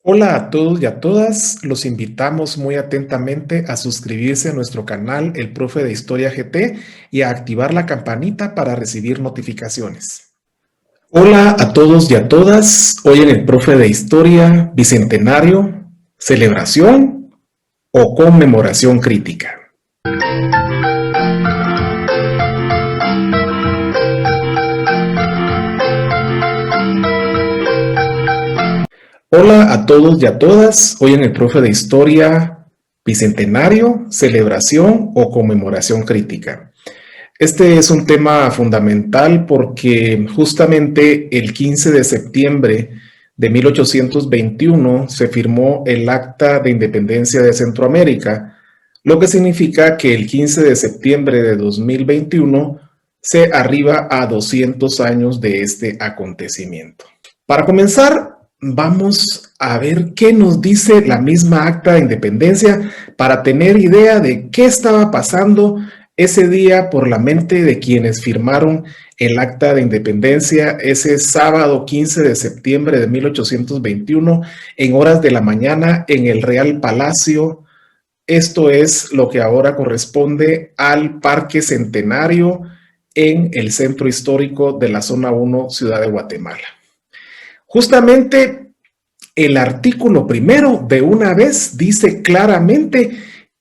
Hola a todos y a todas, los invitamos muy atentamente a suscribirse a nuestro canal El Profe de Historia GT y a activar la campanita para recibir notificaciones. Hola a todos y a todas, hoy en El Profe de Historia, Bicentenario, celebración o conmemoración crítica. Hola a todos y a todas, hoy en El Profe de Historia, Bicentenario, celebración o conmemoración crítica. Este es un tema fundamental porque justamente el 15 de septiembre de 1821 se firmó el Acta de Independencia de Centroamérica, lo que significa que el 15 de septiembre de 2021 se arriba a 200 años de este acontecimiento. Para comenzar, vamos a ver qué nos dice la misma Acta de Independencia para tener idea de qué estaba pasando ese día por la mente de quienes firmaron el Acta de Independencia ese sábado 15 de septiembre de 1821 en horas de la mañana en el Real Palacio. Esto es lo que ahora corresponde al Parque Centenario en el centro histórico de la Zona 1, Ciudad de Guatemala. Justamente el artículo primero de una vez dice claramente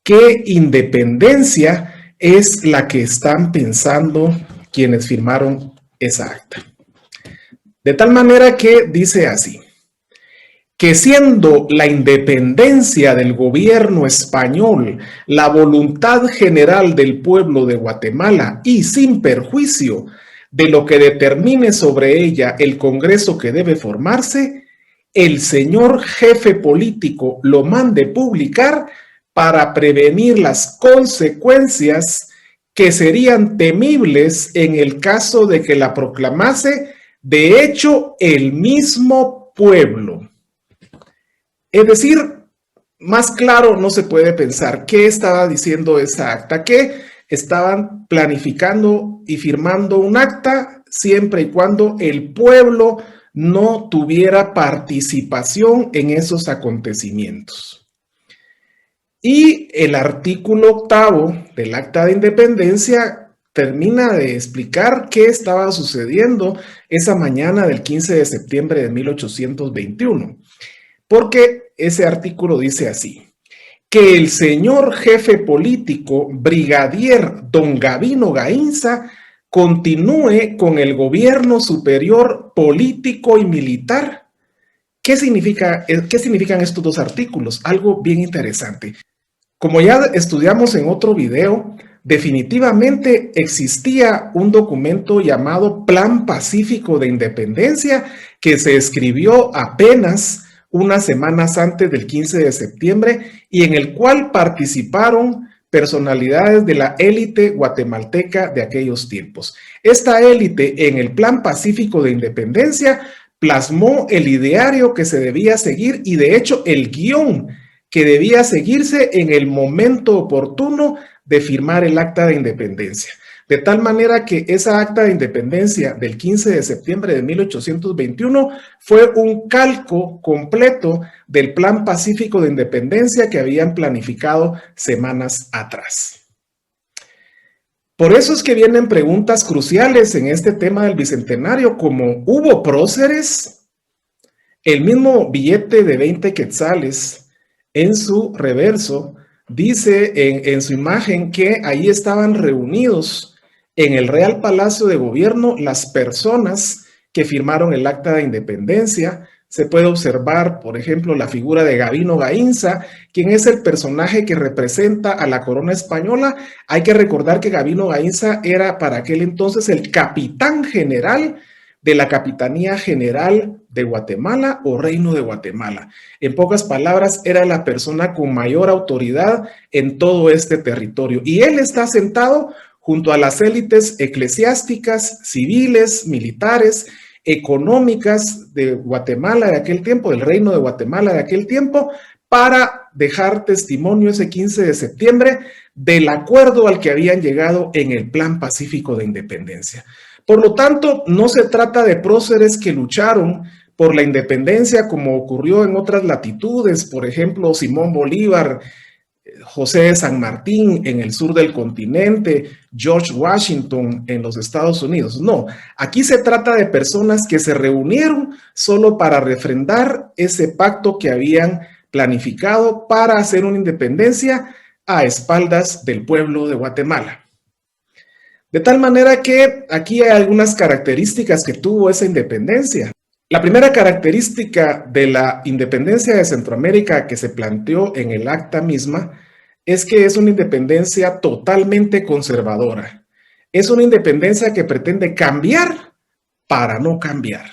que independencia es la que están pensando quienes firmaron esa acta. De tal manera que dice así, que siendo la independencia del gobierno español la voluntad general del pueblo de Guatemala y sin perjuicio de lo que determine sobre ella el Congreso que debe formarse, el señor jefe político lo mande publicar para prevenir las consecuencias que serían temibles en el caso de que la proclamase de hecho el mismo pueblo. Es decir, más claro no se puede pensar qué estaba diciendo esa acta, que estaban planificando y firmando un acta siempre y cuando el pueblo no tuviera participación en esos acontecimientos. Y el artículo 8 del Acta de Independencia termina de explicar qué estaba sucediendo esa mañana del 15 de septiembre de 1821. Porque ese artículo dice así, que el señor jefe político, brigadier don Gavino Gainza, continúe con el gobierno superior político y militar. ¿Qué significan estos dos artículos? Algo bien interesante. Como ya estudiamos en otro video, definitivamente existía un documento llamado Plan Pacífico de Independencia que se escribió apenas unas semanas antes del 15 de septiembre y en el cual participaron personalidades de la élite guatemalteca de aquellos tiempos. Esta élite en el Plan Pacífico de Independencia plasmó el ideario que se debía seguir y de hecho el guión que debía seguirse en el momento oportuno de firmar el Acta de Independencia. De tal manera que esa Acta de Independencia del 15 de septiembre de 1821 fue un calco completo del Plan Pacífico de Independencia que habían planificado semanas atrás. Por eso es que vienen preguntas cruciales en este tema del Bicentenario, como ¿hubo próceres? El mismo billete de 20 quetzales en su reverso dice en su imagen que ahí estaban reunidos en el Real Palacio de Gobierno las personas que firmaron el Acta de Independencia. Se puede observar, por ejemplo, la figura de Gavino Gainza, quien es el personaje que representa a la corona española. Hay que recordar que Gavino Gainza era para aquel entonces el capitán general de la Capitanía General de Guatemala o Reino de Guatemala. En pocas palabras, era la persona con mayor autoridad en todo este territorio. Y él está sentado junto a las élites eclesiásticas, civiles, militares, económicas de Guatemala de aquel tiempo, del Reino de Guatemala de aquel tiempo, para dejar testimonio ese 15 de septiembre del acuerdo al que habían llegado en el Plan Pacífico de Independencia. Por lo tanto, no se trata de próceres que lucharon por la independencia, como ocurrió en otras latitudes, por ejemplo, Simón Bolívar, José de San Martín en el sur del continente, George Washington en los Estados Unidos. No, aquí se trata de personas que se reunieron solo para refrendar ese pacto que habían planificado para hacer una independencia a espaldas del pueblo de Guatemala. De tal manera que aquí hay algunas características que tuvo esa independencia. La primera característica de la independencia de Centroamérica que se planteó en el acta misma es que es una independencia totalmente conservadora. Es una independencia que pretende cambiar para no cambiar.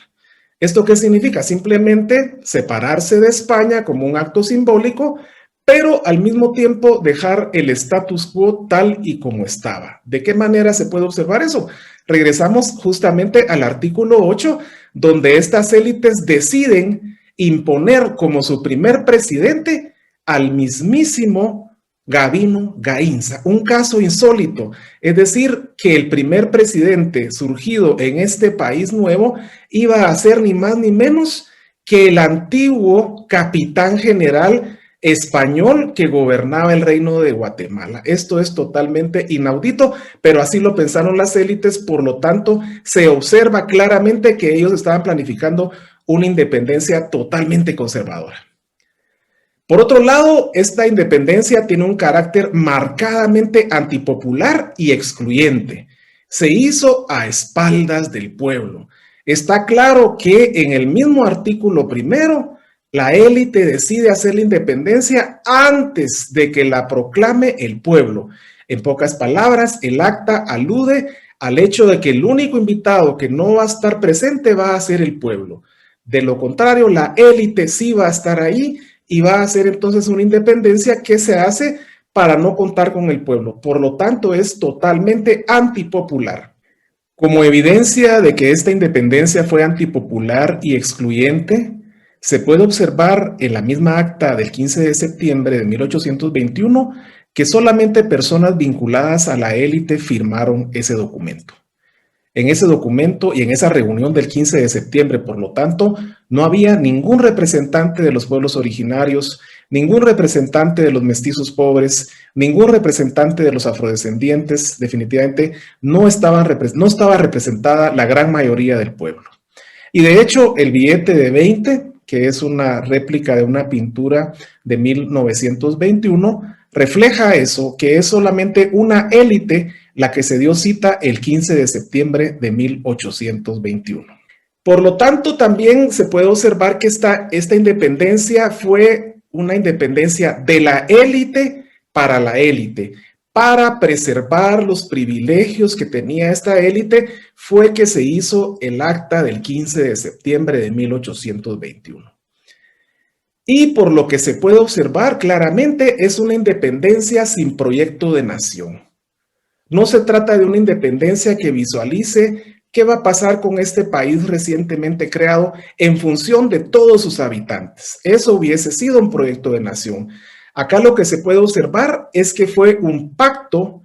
¿Esto qué significa? Simplemente separarse de España como un acto simbólico, pero al mismo tiempo dejar el status quo tal y como estaba. ¿De qué manera se puede observar eso? Regresamos justamente al artículo 8, donde estas élites deciden imponer como su primer presidente al mismísimo Gabino Gaínza, un caso insólito, es decir, que el primer presidente surgido en este país nuevo iba a ser ni más ni menos que el antiguo capitán general español que gobernaba el reino de Guatemala. Esto es totalmente inaudito, pero así lo pensaron las élites, por lo tanto, se observa claramente que ellos estaban planificando una independencia totalmente conservadora. Por otro lado, esta independencia tiene un carácter marcadamente antipopular y excluyente. Se hizo a espaldas del pueblo. Está claro que en el mismo artículo primero, la élite decide hacer la independencia antes de que la proclame el pueblo. En pocas palabras, el acta alude al hecho de que el único invitado que no va a estar presente va a ser el pueblo. De lo contrario, la élite sí va a estar ahí y va a hacer entonces una independencia que se hace para no contar con el pueblo. Por lo tanto, es totalmente antipopular. Como evidencia de que esta independencia fue antipopular y excluyente, se puede observar en la misma acta del 15 de septiembre de 1821 que solamente personas vinculadas a la élite firmaron ese documento. En ese documento y en esa reunión del 15 de septiembre, por lo tanto, no había ningún representante de los pueblos originarios, ningún representante de los mestizos pobres, ningún representante de los afrodescendientes. Definitivamente no estaba representada la gran mayoría del pueblo. Y de hecho, el billete de 20, que es una réplica de una pintura de 1921, refleja eso, que es solamente una élite la que se dio cita el 15 de septiembre de 1821. Por lo tanto, también se puede observar que esta independencia fue una independencia de la élite para la élite. Para preservar los privilegios que tenía esta élite fue que se hizo el acta del 15 de septiembre de 1821. Y por lo que se puede observar claramente es una independencia sin proyecto de nación. No se trata de una independencia que visualice qué va a pasar con este país recientemente creado en función de todos sus habitantes. Eso hubiese sido un proyecto de nación. Acá lo que se puede observar es que fue un pacto,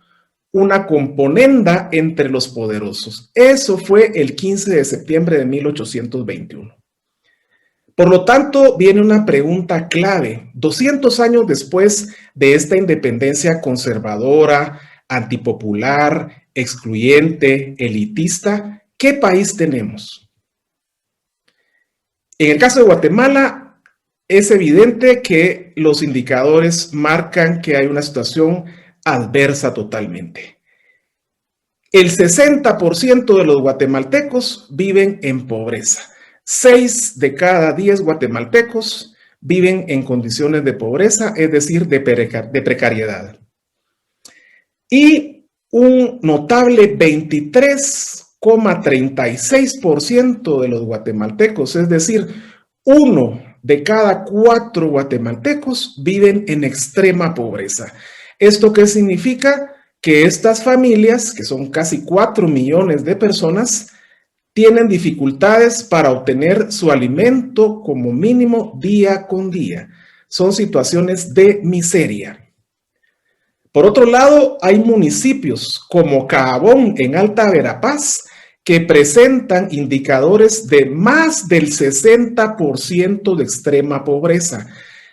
una componenda entre los poderosos. Eso fue el 15 de septiembre de 1821. Por lo tanto, viene una pregunta clave. 200 años después de esta independencia conservadora, antipopular, excluyente, elitista, ¿qué país tenemos? En el caso de Guatemala, es evidente que los indicadores marcan que hay una situación adversa totalmente. El 60% de los guatemaltecos viven en pobreza. 6 de cada 10 guatemaltecos viven en condiciones de pobreza, es decir, de precariedad. Y un notable 23,36% de los guatemaltecos, es decir, 1 de cada 4 guatemaltecos viven en extrema pobreza. ¿Esto qué significa? Que estas familias, que son casi 4 millones de personas, tienen dificultades para obtener su alimento como mínimo día con día. Son situaciones de miseria. Por otro lado, hay municipios como Caabón en Alta Verapaz que presentan indicadores de más del 60% de extrema pobreza.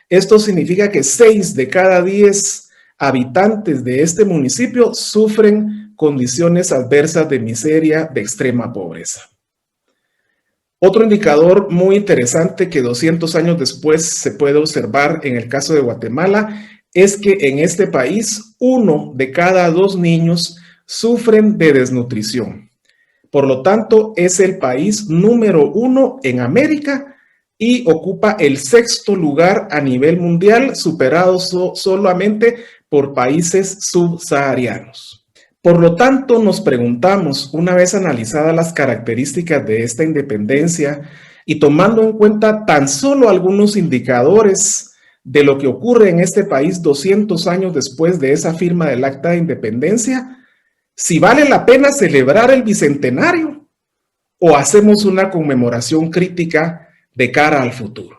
Esto significa que 6 de cada 10 habitantes de este municipio sufren condiciones adversas de miseria, de extrema pobreza. Otro indicador muy interesante que 200 años después se puede observar en el caso de Guatemala es que en este país 1 de cada 2 niños sufren de desnutrición. Por lo tanto, es el país número 1 en América y ocupa el 6º lugar a nivel mundial, superado solamente por países subsaharianos. Por lo tanto, nos preguntamos, una vez analizadas las características de esta independencia y tomando en cuenta tan solo algunos indicadores de lo que ocurre en este país 200 años después de esa firma del Acta de Independencia, si vale la pena celebrar el bicentenario o hacemos una conmemoración crítica de cara al futuro.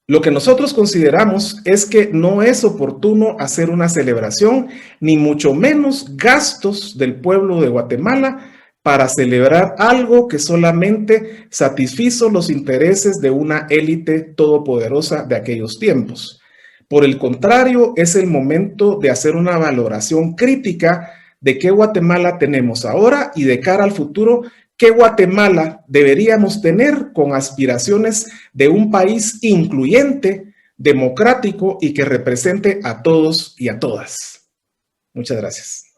Lo que nosotros consideramos es que no es oportuno hacer una celebración, ni mucho menos gastos del pueblo de Guatemala para celebrar algo que solamente satisfizo los intereses de una élite todopoderosa de aquellos tiempos. Por el contrario, es el momento de hacer una valoración crítica de qué Guatemala tenemos ahora y de cara al futuro, qué Guatemala deberíamos tener con aspiraciones de un país incluyente, democrático y que represente a todos y a todas. Muchas gracias.